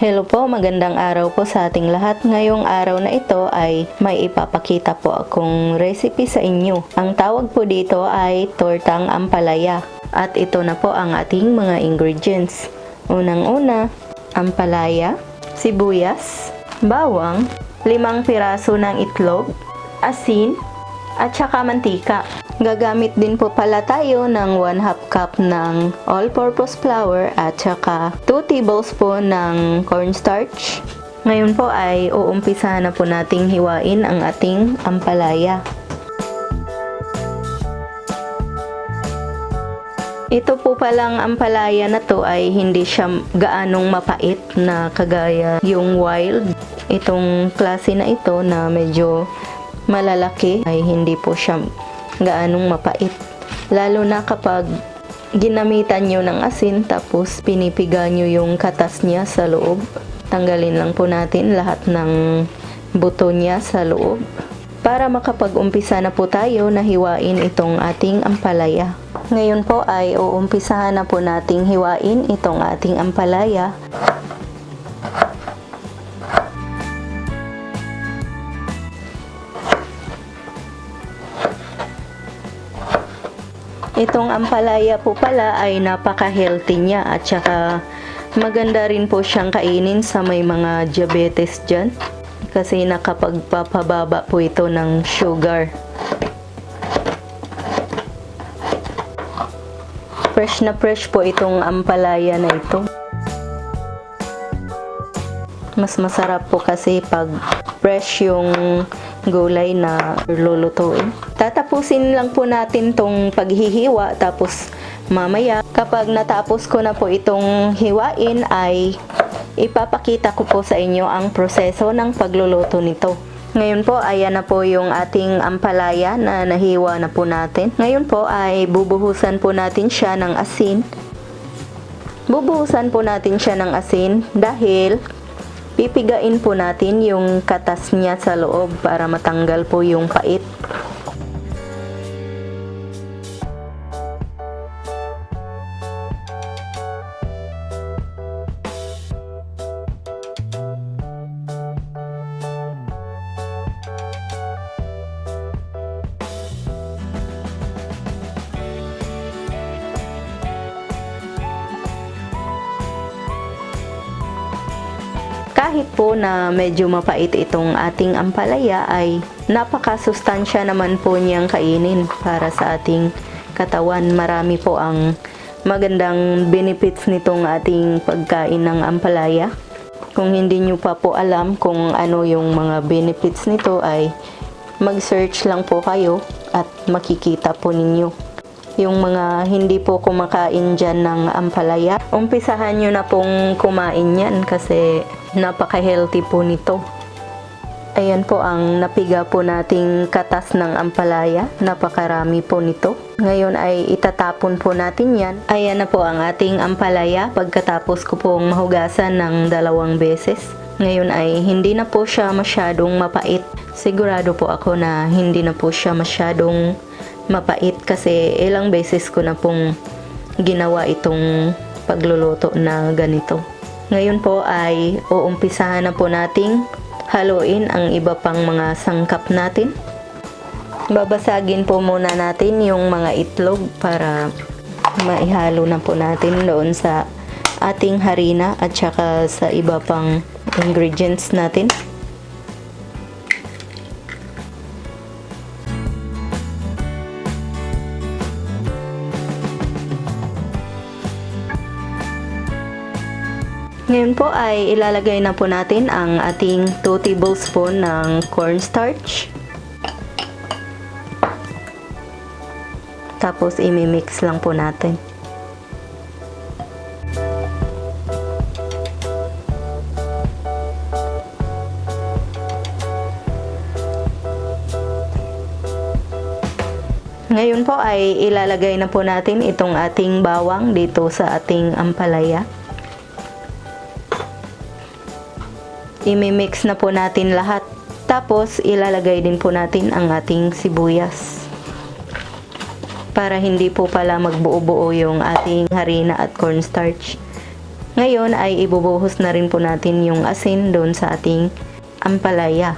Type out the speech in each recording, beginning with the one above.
Hello po, magandang araw po sa ating lahat. Ngayong araw na ito ay may ipapakita po akong recipe sa inyo. Ang tawag po dito ay tortang ampalaya. At ito na po ang ating mga ingredients. Unang-una, ampalaya, sibuyas, bawang, 5 piraso ng itlog, asin, at saka mantika. Gagamit din po pala tayo ng 1/2 cup ng all-purpose flour at saka 2 tablespoon ng cornstarch. Ngayon po ay uumpisa na po nating hiwain ang ating ampalaya. Ito po palang ampalaya na to ay hindi siya gaanong mapait na kagaya yung wild. Itong klase na ito na medyo malalaki ay hindi po siya gaanong mapait. Lalo na kapag ginamitan nyo ng asin tapos pinipiga nyo yung katas niya sa loob. Tanggalin lang po natin lahat ng buto niya sa loob para makapag-umpisa na po tayo na hiwain itong ating ampalaya. Ngayon po ay uumpisahan na po nating hiwain itong ating ampalaya. Itong ampalaya po pala ay napaka-healthy niya at saka maganda rin po siyang kainin sa may mga diabetes dyan kasi nakapagpapababa po ito ng sugar. Fresh na fresh po itong ampalaya na ito. Mas masarap po kasi pag fresh yung gulay na lulutuin. Tatapusin lang po natin tong paghihiwa tapos mamaya kapag natapos ko na po itong hiwain ay ipapakita ko po sa inyo ang proseso ng pagluluto nito. Ngayon po ayan na po yung ating ampalaya na nahiwa na po natin. Ngayon po ay bubuhusan po natin siya ng asin. Bubuhusan po natin siya ng asin dahil pipigain po natin yung katas niya sa loob para matanggal po yung pait. Kahit po na medyo mapait itong ating ampalaya ay napakasustansya naman po niyang kainin para sa ating katawan. Marami po ang magandang benefits nitong ating pagkain ng ampalaya. Kung hindi nyo pa po alam kung ano yung mga benefits nito ay mag-search lang po kayo at makikita po ninyo. Yung mga hindi po kumakain dyan ng ampalaya, umpisahan nyo na pong kumain yan kasi napaka-healthy po nito. Ayan po ang napiga po nating katas ng ampalaya. Napakarami po nito. Ngayon ay itatapon po natin yan. Ayan na po ang ating ampalaya pagkatapos ko pong mahugasan ng 2 beses. Ngayon ay hindi na po siya masyadong mapait. Sigurado po ako na hindi na po siya masyadong mapait kasi ilang beses ko na pong ginawa itong pagluluto na ganito. Ngayon po ay uumpisahan na po nating haluin ang iba pang mga sangkap natin. Babasagin po muna natin yung mga itlog para maihalo na po natin doon sa ating harina at saka sa iba pang ingredients natin. Ngayon po ay ilalagay na po natin ang ating 2 tablespoon ng cornstarch. Tapos imimix lang po natin. Ngayon po ay ilalagay na po natin itong ating bawang dito sa ating ampalaya. Imimix na po natin lahat. Tapos, ilalagay din po natin ang ating sibuyas. Para hindi po pala magbuo-buo yung ating harina at cornstarch. Ngayon ay ibubuhos na rin po natin yung asin doon sa ating ampalaya.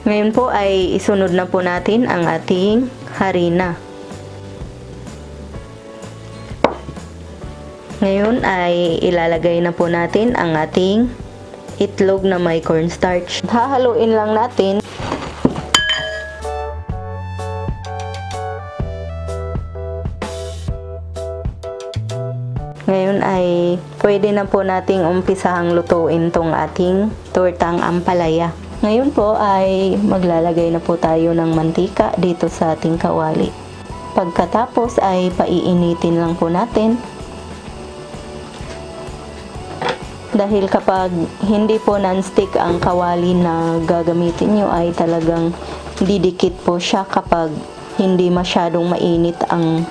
Ngayon po ay isunod na po natin ang ating harina. Ngayon ay ilalagay na po natin ang ating itlog na may cornstarch. Hahaluin lang natin. Ngayon ay pwede na po nating umpisahang lutuin tong ating tortang ampalaya. Ngayon po ay maglalagay na po tayo ng mantika dito sa ating kawali. Pagkatapos ay paiinitin lang po natin. Dahil kapag hindi po non-stick ang kawali na gagamitin nyo ay talagang didikit po siya kapag hindi masyadong mainit ang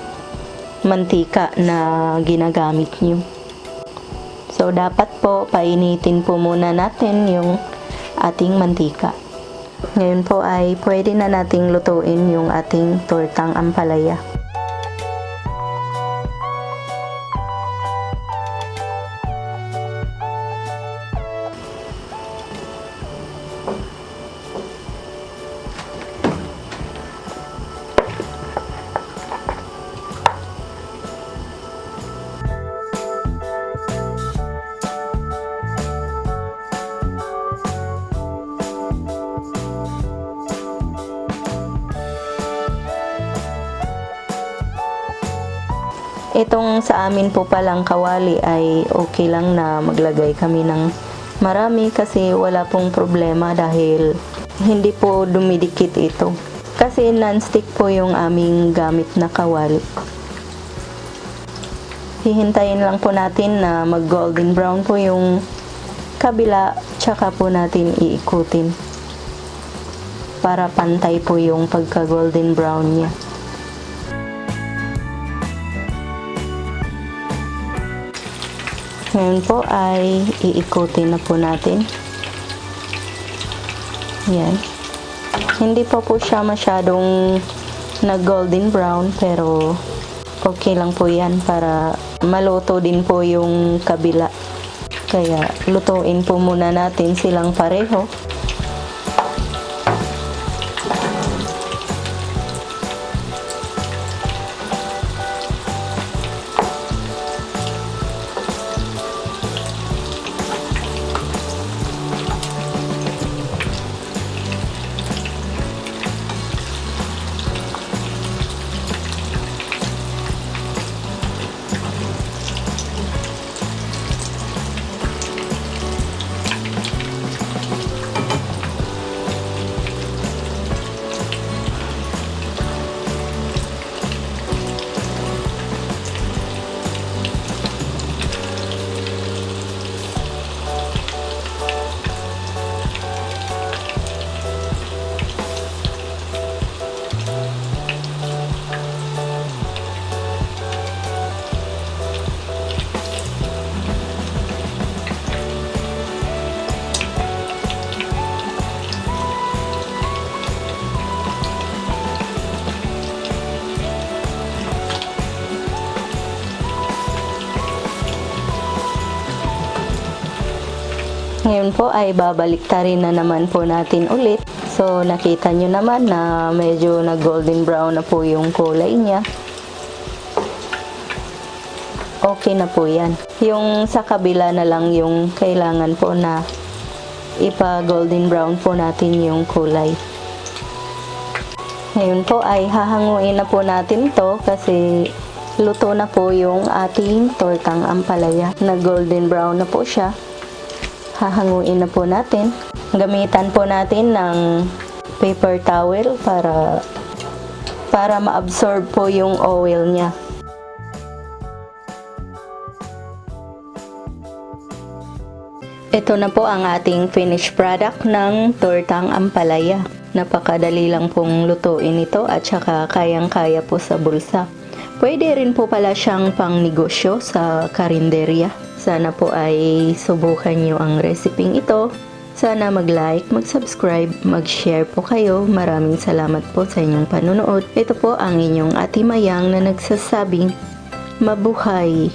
mantika na ginagamit nyo. So dapat po painitin po muna natin yung ating mantika. Ngayon po ay pwede na nating lutuin yung ating tortang ampalaya. Itong sa amin po palang kawali ay okay lang na maglagay kami ng marami kasi wala pong problema dahil hindi po dumidikit ito. Kasi non-stick po yung aming gamit na kawali. Hihintayin lang po natin na mag golden brown po yung kabila, tsaka po natin iikutin para pantay po yung pagka golden brown niya. Ngayon po ay iikutin na po natin. Yan. Hindi pa po siya masyadong nag-golden brown pero okay lang po yan para maluto din po yung kabila. Kaya lutuin po muna natin silang pareho. Ngayon po ay babaliktarin na naman po natin ulit. So nakita nyo naman na medyo na golden brown na po yung kulay niya. Okay na po yan. Yung sa kabila na lang yung kailangan po na ipa golden brown po natin yung kulay. Ngayon po ay hahanguin na po natin to kasi luto na po yung ating tortang ampalaya. Na golden brown na po siya. Hahanguin na po natin. Gamitan po natin ng paper towel para ma-absorb po yung oil niya. Ito na po ang ating finished product ng tortang ampalaya. Napakadali lang pong lutuin ito at saka kayang-kaya po sa bulsa. Pwede rin po pala siyang pang negosyo sa karinderya. Sana po ay subukan nyo ang reseping ito. Sana mag-like, mag-subscribe, mag-share po kayo. Maraming salamat po sa inyong panunood. Ito po ang inyong Ate Mayang na nagsasabing, mabuhay!